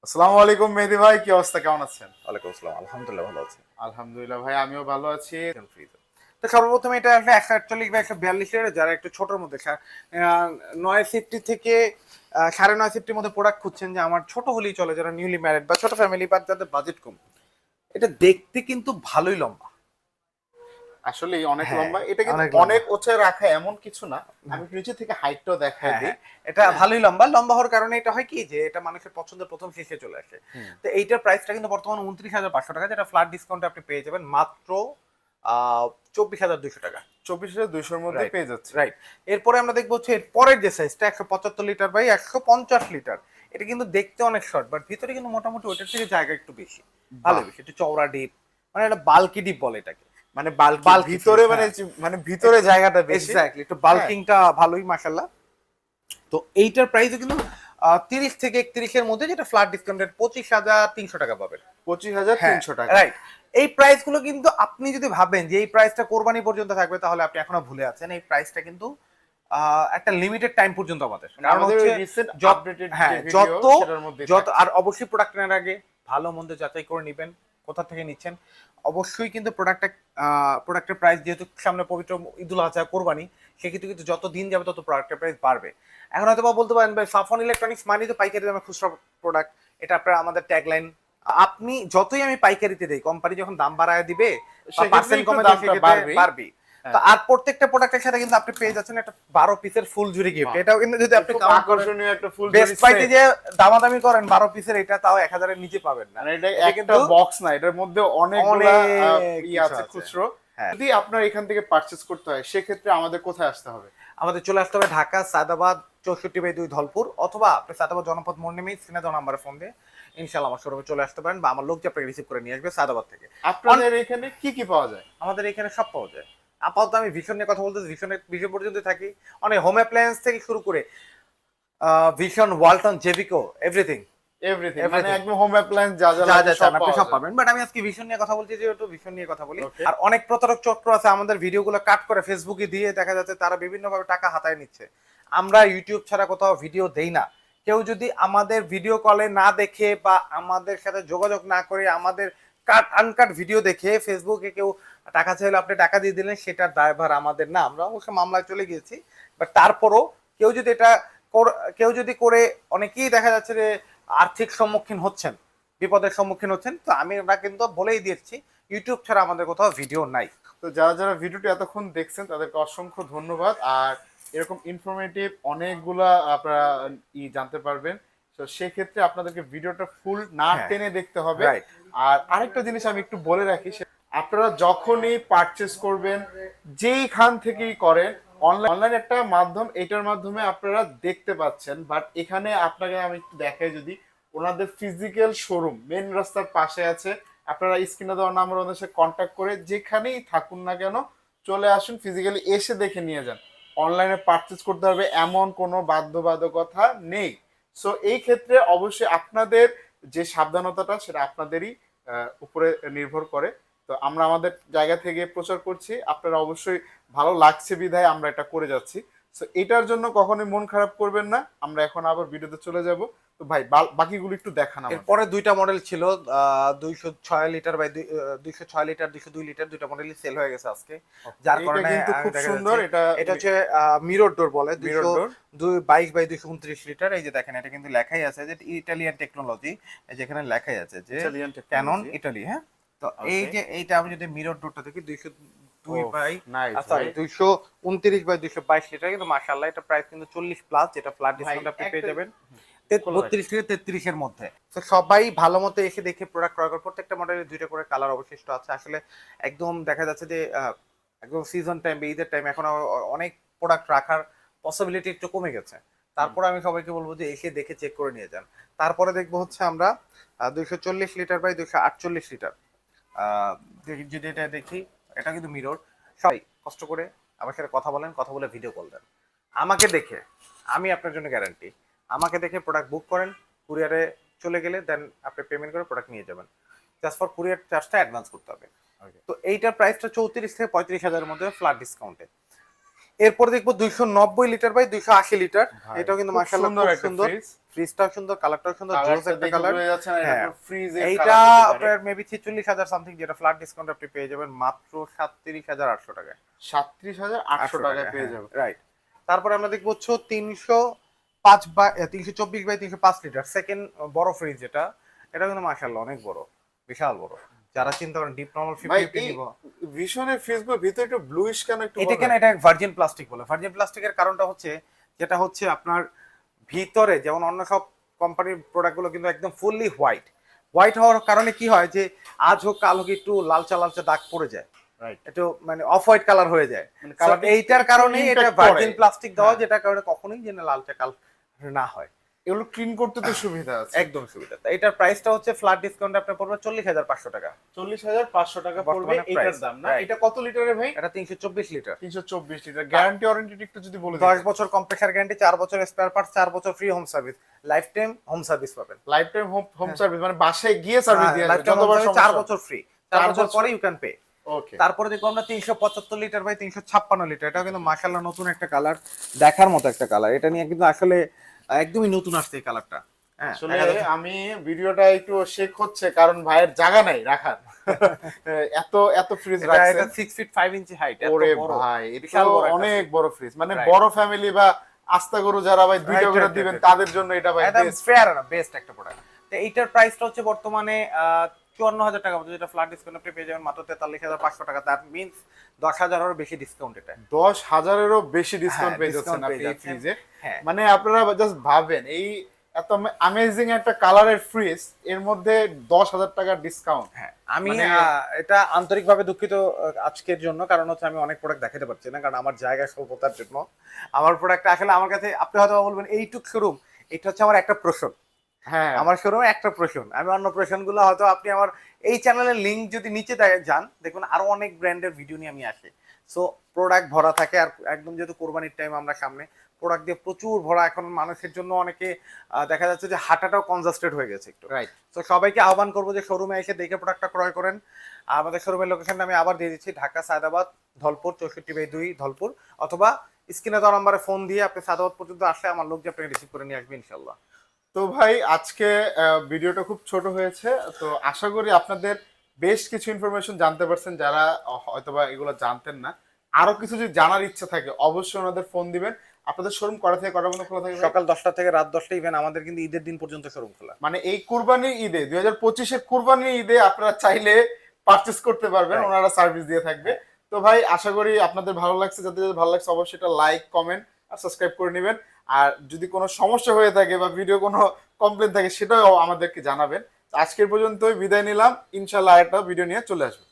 আসসালামু আলাইকুম মেহেদি ভাই, কি অবস্থা, কেমন আছেন? ওয়ালাইকুম আসসালাম, আলহামদুলিল্লাহ ভালো আছি। আলহামদুলিল্লাহ ভাই, আমিও ভালো আছি। ফ্রিতে তো সর্বপ্রথম এটা একটা 148 বা 142 লিটার, যারা একটু ছোটর মধ্যে 950 থেকে 950 মধ্যে প্রোডাক্ট খুঁজছেন, যে আমার ছোট হলেই চলে, যারা নিউলি ম্যারিড বা ছোট ফ্যামিলি বা যাদের বাজেট কম, এটা দেখতে কিন্তু ভালোই লম্বা। আসলে অনেক হ্যাঁ, লম্বা, এটা কিন্তু অনেক লম্বা। অনেক উঁচে রাখা এমন কিছু না। আমি নিচে থেকে হাইটটাও দেখায় হ্যাঁ দিই। হ্যাঁ, এটা হ্যাঁ। ভালোই লম্বা। লম্বা হওয়ার কারণে এটা হয় কি, যে এটা মানুষের পছন্দের প্রথম শীর্ষে চলে আসে। হুম। তো এইটার প্রাইসটা কিন্তু বর্তমানে 29,500 টাকা, যেটা ফ্ল্যাট ডিসকাউন্টে আপনি পেয়ে যাবেন মাত্র 24,200 টাকা। 24,200-র মধ্যে রাইট, পেয়ে যাচ্ছে। রাইট। এরপরে আমরা দেখবো হচ্ছে এর পরের যে সাইজটা 175 লিটার বাই 150 লিটার। এটা কিন্তু দেখতে অনেক শর্ট, বাট ভিতরে কিন্তু মোটামুটি ওইটার থেকে জায়গা একটু বেশি, ভালো বাহ, বেশি, একটু চওড়া ডিপ, মানে একটা বাল্কি ডিপ বলে এটাকে। মানে বাল্কি বাল্কি ভিতরে, মানে হ্যাঁ, মানে ভিতরে জায়গাটা বেশি। এক্স্যাক্টলি, একটু হ্যাঁ। বাল্কিংটা ভালোই মাশাআল্লাহ। তো এইটার প্রাইসও কিন্তু 30 থেকে 31-এর মধ্যে, যেটা ফ্ল্যাট ডিসকাউন্টেড 25,300 টাকা পাবেন। হ্যাঁ, 25,300 টাকা। রাইট। এই প্রাইস গুলো কিন্তু আপনি যদি ভাবেন যে এই প্রাইসটা কোরবানি পর্যন্ত থাকবে, তাহলে আপনি এখনো ভুলে আছেন। এই প্রাইসটা কিন্তু একটা লিমিটেড টাইম পর্যন্ত আমাদের, মানে কারণ আমাদের হচ্ছে রিসেন্ট যত আপডেটেড যে হ্যাঁ ভিডিও যত সেটার মধ্যে যত থাকছে। আর অবশ্যই প্রোডাক্ট কেনার আগে ভালো মন্দ যাচাই করে নেবেন, কোথা থেকে নিচ্ছেন। অবশ্যই কিন্তু প্রোডাক্টের প্রাইস, যেহেতু সামনে পবিত্র ঈদুল আজহা, কোরবানি, সেক্ষেত্রে কিন্তু যত দিন যাবে তত প্রোডাক্টের প্রাইস বাড়বে। এখন হয়তো বা বলতে পারেন, ভাই সাফন ইলেকট্রনিক্স মানে তো পাইকারি দামে খুচরা প্রোডাক্ট, এটা আপনার আমাদের ট্যাগলাইন। আপনি যতই আমি পাইকারিতে দেই, কোম্পানি যখন দাম বাড়ায় দিবে বা সেক্ষেত্রে পার্সেন্ট একটু কমে দেয়, দামটা সেক্ষেত্রে বাড়বেই। বাড়বে। তো হ্যাঁ। আর প্রত্যেকটা প্রোডাক্টের সাথে কিন্তু আপনি পেয়ে যাচ্ছেন একটা 12 পিসের ফুল ঝুরি গিফট। বাহ, এটাও কিন্তু যদি আপনি খুব কাউন্ট করেন, আকর্ষণীয় একটা ফুল বেস্ট জরি বাইতে সেট। যে দামাদামি করেন 12 পিসের, এটা তাও 1,000-এর নিচে পাবেন না। মানে এটা এটা একটা কিন্তু বক্স না, এটার মধ্যে অনেকগুলা অনেক ই কিছু আছে আছে। খুচরো। হ্যাঁ, যদি আপনার এখান থেকে পারচেজ করতে হয়, সেক্ষেত্রে আমাদের কোথায় আসতে হবে? আমাদের চলে আসতে হবে ঢাকা সায়দাবাদ 64/2 ধলপুর, অথবা আপনি সায়দাবাদ জনপথ মোড় নেমেই স্ক্রিনে দেওয়া নাম্বারে ফোন দিয়ে ইনশাআল্লাহ আমার শোরুমে চলে আসতে পারেন, বা আমার লোক যে আপনাকে রিসিভ করে নিয়ে আসবে সায়দাবাদ থেকে। আপনাদের এখানে কি কি পাওয়া যায়? আমাদের এখানে সব পাওয়া যায়। আপাতত আমি ভীষণ নিয়ে কথা বলতেছি, ভীষণ পর্যন্ত থাকি। অনেক হোম অ্যাপ্লায়েন্স থেকে শুরু করে ভীষণ, ওয়ালটন, জেভিকো, এভরিথিং। এভরিথিং, মানে এভরিথিং একদম হোম অ্যাপ্লায়েন্স যা যা যা লাগে যা সব চান আপনি পাওয়া সব যায়। পাবেন, বাট আমি আজকে ভীষণ নিয়ে কথা বলছি, যেহেতু ভীষণ নিয়ে কথা বলি। ওকে। আর অনেক প্রতারক চক্র আছে, আমাদের ভিডিওগুলো কাট করে ফেসবুকে দিয়ে দেখা যাচ্ছে তারা বিভিন্ন ভাবে টাকা হাতায় নিচ্ছে। আমরা ইউটিউব ছাড়া কোথাও ভিডিও দেই না। কেউ যদি আমাদের ভিডিও কলে না দেখে বা আমাদের সাথে যোগাযোগ না করে, আমাদের কাট আনকাট ভিডিও দেখে ফেসবুকে কেউ টাকা চাইলে আপনি টাকা দিয়ে দিলেন, সেটার দায়ভার আমাদের না। আমরা অবশ্য মামলায় চলে গিয়েছি, বাট তারপরও কেউ যদি এটা কেউ যদি করে, অনেকেই দেখা যাচ্ছে যে আর্থিক সম্মুখীন হচ্ছেন, বিপদের সম্মুখীন হচ্ছেন। তো আমরা কিন্তু বলেই দিচ্ছি, ইউটিউব ছাড়া আমাদের কোথাও ভিডিও নাই। তো যারা যারা ভিডিওটি এতক্ষণ দেখছেন তাদেরকে অসংখ্য ধন্যবাদ। আর এরকম ইনফরমেটিভ অনেকগুলা আপনারা জানতে পারবেন। তো সেক্ষেত্রে আপনাদেরকে ভিডিওটা ফুল না হ্যাঁ, টেনে দেখতে হবে। রাইট। আর আরেকটা জিনিস আমি একটু বলে রাখি, আপনারা যখনই পারচেস করবেন, যেইখান থেকেই করেন, অনলাইন একটা মাধ্যম, এটার মাধ্যমে আপনারা দেখতে পাচ্ছেন, বাট এখানে আপনাকে আমি একটু দেখাই, যদি ওনাদের ফিজিক্যাল শোরুম মেন রাস্তার পাশে আছে। আপনারা স্ক্রিনে দেওয়া নাম্বার ওদের সাথে কন্ট্যাক্ট করে যেখানেই থাকুন না কেন চলে আসুন, ফিজিক্যালি এসে দেখে নিয়ে যান। অনলাইনে পারচেস করতে হবে এমন কোনো বাধ্যবাধকতা নেই। সো এই ক্ষেত্রে অবশ্যই আপনাদের যে সাবধানতাটা, সেটা আপনাদেরই উপরে নির্ভর করে। তো আমরা আমাদের জায়গা থেকে প্রচার করছি, আপনারা অবশ্যই ভালো লাগছে বিধায় আমরা এটা করে যাচ্ছি। সো এটার জন্য কখনোই মন খারাপ করবেন না। আমরা এখন আবার ভিডিওতে চলে যাব। তো ভাই বাকিগুলো একটু দেখান আমাদের। এরপরে দুইটা মডেল ছিল, 206 লিটার বাই 206 লিটার, 202 লিটার, দুইটা মডেলই সেল হয়ে গেছে আজকে। যার এটা কারণে কিন্তু আমি খুব দেখা সুন্দর। যাচ্ছে, এটা এটা হচ্ছে মিরর ডোর বলে, মিরর ডোর। 222/229 লিটার। এই যে দেখেন, এটা কিন্তু লেখাই আছে যে ইটালিয়ান টেকনোলজি। যেখানে লেখাই আছে যে ইটালিয়ান ক্যানন টেকনোলজি। ইটালি। হ্যাঁ, তো এই ওকে। যে এইটা আমি যদি মিরর ডোরটা দেখি, 202 ও, বাই নাইস ভাই। সরি 229/222 লিটার, কিন্তু মাশাআল্লাহ এটা প্রাইস কিন্তু 40+, যেটা ফ্ল্যাট ভাই ডিসকাউন্ট আপনি পেয়ে একটা যাবেন খোলা রাখি। 32 থেকে 33-এর মধ্যে। তো সবাই ভালো মতো এসে দেখে প্রোডাক্ট ক্রয় করে। প্রত্যেকটা মডেলের দুইটা করে কালার অবশিষ্ট আছে। আসলে একদম দেখা যাচ্ছে যে একদম সিজন টাইম বা ঈদের টাইম, এখন অনেক প্রোডাক্ট রাখার পসিবিলিটি একটু কমে গেছে। তারপরে আমি সবাইকে বলবো যে এসে দেখে চেক করে নিয়ে যান। তারপরে দেখবো হচ্ছে আমরা 240 লিটার বাই 248 লিটার, যদি এটা দেখি, এটা কিন্তু মিরর। সবাই কষ্ট করে আমার সাথে কথা বলেন, কথা বলে ভিডিও কল দেন আমাকে দেখে। আমি আপনার জন্য গ্যারান্টি, আমাকে দেখে প্রোডাক্ট বুক করেন, কুরিয়ারে চলে গেলে দেন আপনি পেমেন্ট করে প্রোডাক্ট নিয়ে যাবেন। জাস্ট ফর কুরিয়ার চার্জটা অ্যাডভান্স করতে হবে। ওকে। তো এইটার প্রাইসটা 34 থেকে 35 হাজারের মধ্যে ফ্ল্যাট ডিসকাউন্টে। এরপর দেখবো 290 লিটার বাই 280 লিটার, ভাই, এটাও কিন্তু খুব মাশাআল্লাহ সুন্দর খুব একটা সুন্দর, ফ্রিজ। ফ্রিজটাও সুন্দর, কালারটাও সুন্দর, জোস একটা কালার। হ্যাঁ, ফ্রিজ এইটা আপনার মেবি 46,000 সামথিং, যেটা ফ্ল্যাট ডিসকাউন্ট আপনি পেয়ে যাবেন মাত্র 37,800 টাকায়। 37,800 টাকায় পেয়ে যাবেন। রাইট। তারপরে আমরা দেখবো হচ্ছে 305 বাই 324 বাই 305 লিটার সেকেন্ড বড় ফ্রিজ, এটা কিন্তু মাশাআল্লাহ অনেক বড়, বিশাল বড়। যারা চিন্তা করেন ডিপ নরমাল 50 নিব, ভীষণের ফ্রিজগুলোর ভিতরে একটু ব্লুইশ কেন একটু এটা কেন, এটা ভার্জিন প্লাস্টিক বলে। ভার্জিন প্লাস্টিকের কারণটা হচ্ছে, যেটা হচ্ছে আপনার ভিতরে যেমন অন্য সব কোম্পানির প্রোডাক্টগুলো কিন্তু একদম ফুললি হোয়াইট, হোয়াইট হওয়ার কারণে কি হয় যে আজ হোক কাল হোক একটু লালচা লালচা দাগ পড়ে যায়, রাইট, একটু মানে অফ হোয়াইট কালার হয়ে যায়। মানে কালার এইটার কারণেই এটা impact ভার্জিন করে। প্লাস্টিক দেওয়া, হ্যাঁ। যেটা কারণে কখনোই যেন লালচা কাল না হয়। এগুলো ক্লিন করতে তো সুবিধা আছে। একদম সুবিধা। এটার প্রাইসটা হচ্ছে ফ্ল্যাট ডিসকাউন্ট আপনার পড়বে 40,500 টাকা। 40,500 টাকা পড়বে বর্তমানে এটার price, দাম না? right. এটা কত লিটারের ভাই? এটা 324 লিটার, 324 লিটার। গ্যারান্টি ওয়ারেন্টি একটু যদি বলে 10 বছর কম্প্রেসার গ্যারান্টি, 4 বছর স্পেয়ার পার্টস, 4 বছর free home service, life time home service পাবেন। লাইফ টাইম হোম সার্ভিস, মানে বাসায় গিয়ে সার্ভিস দিয়ে আসবে যতবার 4 সমস্যা। বছর ফ্রি, 4 বছর পরে ইউ ক্যান পে। ওকে। তারপরে দেখো আমরা 375 লিটার বাই 356 লিটার, এটাও কিন্তু মাশাআল্লাহ নতুন একটা কালার, দেখার মতো একটা কালার। এটা নিয়ে কিন্তু আসলে একদমই নতুন আসছে এই কালারটা। হ্যাঁ, আসলে আমি ভিডিওটা একটু শেক হচ্ছে কারণ ভাইয়ের জায়গা নাই রাখার। এত এত ফ্রিজ রাখছেন। এটা 6 ফিট 5 ইঞ্চি হাইট, এত ওরে বড় ভাই, বিশাল বড় একটা অনেক বড় ফ্রিজ, মানে Right. বড় ফ্যামিলি বা আস্তা গরু যারা ভাই দুইটা Right, করে right, দিবেন right, তাদের জন্য এটা ভাই একদম বেস্ট। ফেয়ার না, বেস্ট একটা প্রোডাক্ট। তো এইটার প্রাইসটা হচ্ছে বর্তমানে 54,000 টাকা মতো, যেটা ফ্ল্যাট ডিসকাউন্ট আপনি পেয়ে যাবেন মাত্র 43,500 টাকা। দ্যাট মিন্স 10,000 এরও বেশি ডিসকাউন্ট এটা। 10,000-এরও বেশি ডিসকাউন্ট হ্যাঁ, পেয়ে যাচ্ছেন discount আপনি পেয়ে এই যাচ্ছেন। ফ্রিজে। হ্যাঁ। মানে আপনারা জাস্ট ভাবেন, এই এত অ্যামেজিং একটা কালারের ফ্রিজ, এর মধ্যে 10,000 টাকার ডিসকাউন্ট। হ্যাঁ, আমি মানে- এটা আন্তরিকভাবে দুঃখিত আজকের জন্য, কারণ হচ্ছে আমি অনেক প্রোডাক্ট দেখাতে পারছি না, কারণ আমার জায়গা স্বল্পতার জন্য। আমার প্রোডাক্ট আসলে আমার কাছে, আপনি হয়তো বলবেন এইটুক শোরুম, এটা হচ্ছে আমার একটা প্রশ্ন। হ্যাঁ, আমার শোরুমে একটা প্রশ্ন, আমি অন্য প্রশ্নগুলো হয়তো আপনি আমার এই চ্যানেলের লিংক যদি নিচে যান দেখুন আরো অনেক ব্র্যান্ডের ভিডিও নিয়ে আমি আসি। সো প্রোডাক্ট ভরা থাকে, আর একদম যেহেতু কোরবানির টাইম আমরা সামনে, প্রোডাক্ট দিয়ে প্রচুর ভরা। এখন মানুষের জন্য অনেকে দেখা যাচ্ছে যে হাঁটাটাও কনজাস্টেড হয়ে গেছে একটু। রাইট। তো সবাইকে আহ্বান করবো যে শোরুমে এসে দেখে প্রোডাক্টটা ক্রয় করেন। আমাদের শোরুমের লোকেশনটা আমি আবার দিয়ে দিচ্ছি, ঢাকা সায়দাবাদ ধলপুর 64/2 ধলপুর, অথবা স্ক্রিনে দেওয়া নাম্বারে ফোন দিয়ে আপনি সায়দাবাদ পর্যন্ত আসলে আমার লোক যে আপনাকে রিসিভ করে নিয়ে আসবে ইনশাল্লাহ। তো ভাই আজকে ভিডিওটা খুব ছোট হয়েছে, তো আশা করি আপনাদের বেশ কিছু ইনফরমেশন জানতে পারছেন যারা হয়তোবা এগুলো জানতেন না। আরো কিছু যদি জানার ইচ্ছা থাকে অবশ্যই ওনাদের ফোন দিবেন। আপনাদের শোরুম কটা থেকে কটা পর্যন্ত খোলা থাকে ভাই? সকাল 10টা থেকে রাত 10টা, ইভেন আমাদের কিন্তু ঈদের দিন পর্যন্ত শোরুম খোলা। মানে এই কুরবানির ঈদে 2025-এর কুরবানির ঈদে আপনারা চাইলে পারচেজ করতে পারবেন, Right. ওনারা সার্ভিস দিয়ে থাকবে। তো ভাই আশা করি আপনাদের ভালো লাগছে, যাদের ভালো লাগছে অবশ্যই এটা লাইক, কমেন্ট আর সাবস্ক্রাইব করে নেবেন। আর যদি কোনো সমস্যা হয়ে থাকে বা ভিডিও কোনো কমপ্লেন থাকে সেটাও আমাদেরকে জানাবেন। আজকের পর্যন্তই বিদায় নিলাম, ইনশাআল্লাহ একটা ভিডিও নিয়ে চলে আসবো।